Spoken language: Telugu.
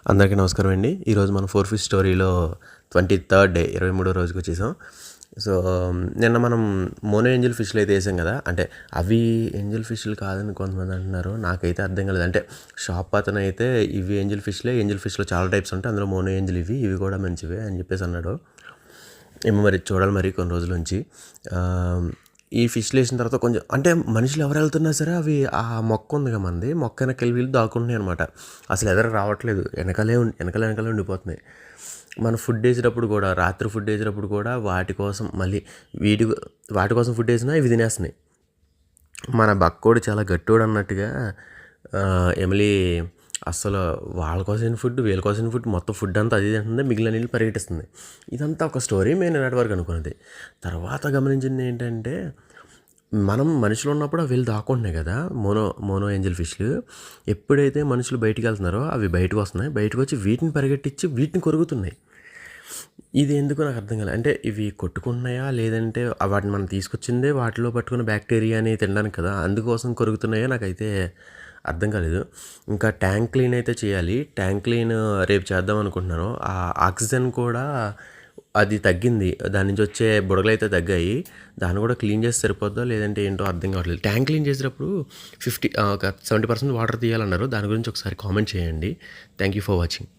అందరికీ నమస్కారం అండి. ఈరోజు మనం 4 ఫిష్ స్టోరీలో 23rd డే 23వ రోజుకి వచ్చేసాం. సో నిన్న మనం మోనో ఏంజిల్ ఫిష్లు అయితే వేసాం కదా. అంటే అవి ఏంజిల్ ఫిష్లు కాదని కొంతమంది అంటున్నారు. నాకైతే అర్థం కాలేదు. అంటే షాప్ అతను అయితే ఇవి ఏంజిల్ ఫిష్లో చాలా టైప్స్ ఉంటాయి, అందులో మోనో ఏంజిల్ ఇవి కూడా మంచివే అని చెప్పేసి అన్నాడు. ఏమో మరి చూడాలి మరి కొన్ని రోజుల నుంచి. ఈ ఫిష్లు వేసిన తర్వాత కొంచెం అంటే మనుషులు ఎవరు వెళ్తున్నా సరే అవి ఆ మొక్క ఉంది కదా మనది, మొక్క వెనకాల వీళ్ళు దాక్కుంటున్నాయి అనమాట. అసలు ఎదురు రావట్లేదు, వెనకాలే ఉండిపోతున్నాయి. మన ఫుడ్ వేసేటప్పుడు కూడా, రాత్రి ఫుడ్ వేసేటప్పుడు కూడా వాటి కోసం మళ్ళీ వాటి కోసం ఫుడ్ వేసినా ఇవి తినేస్తున్నాయి. మన బక్కోడు చాలా గట్టోడు అన్నట్టుగా ఎమిలీ అస్సలు వాళ్ళ కోసం ఫుడ్, వీళ్ళ కోసం ఫుడ్, మొత్తం ఫుడ్ అంతా అది తింటుంది, మిగిలిన నీళ్ళు పరిగెట్టిస్తుంది. ఇదంతా ఒక స్టోరీ మేము నిన్నటి వరకు అనుకున్నది. తర్వాత గమనించింది ఏంటంటే, మనం మనుషులు ఉన్నప్పుడు అవి వెళ్ళి దాక్కుంటున్నాయి కదా మోనో ఏంజిల్ ఫిష్లు. ఎప్పుడైతే మనుషులు బయటికి వెళ్తున్నారో అవి బయటకు వస్తున్నాయి, బయటకు వచ్చి వీటిని పరిగెట్టించి వీటిని కొరుకుతున్నాయి. ఇది ఎందుకు నాకు అర్థం కాలేదు. అంటే ఇవి కొట్టుకుంటున్నాయా, లేదంటే వాటిని మనం తీసుకొచ్చిందే వాటిలో పట్టుకున్న బ్యాక్టీరియాని తినడానికి కదా, అందుకోసం కొరుకుతున్నాయో నాకైతే అర్థం కాలేదు. ఇంకా ట్యాంక్ క్లీన్ అయితే చేయాలి. ట్యాంక్ క్లీన్ రేపు చేద్దాం అనుకుంటున్నాను. ఆ ఆక్సిజన్ కూడా అది తగ్గింది, దాని నుంచి వచ్చే బుడగలు అయితే తగ్గాయి. దాన్ని కూడా క్లీన్ చేసి సరిపోద్దో లేదంటే ఏంటో అర్థం కావట్లేదు. ట్యాంక్ క్లీన్ చేసేటప్పుడు ఒక 70% వాటర్ తీయాలన్నారు. దాని గురించి ఒకసారి కామెంట్ చేయండి. Thank you for watching.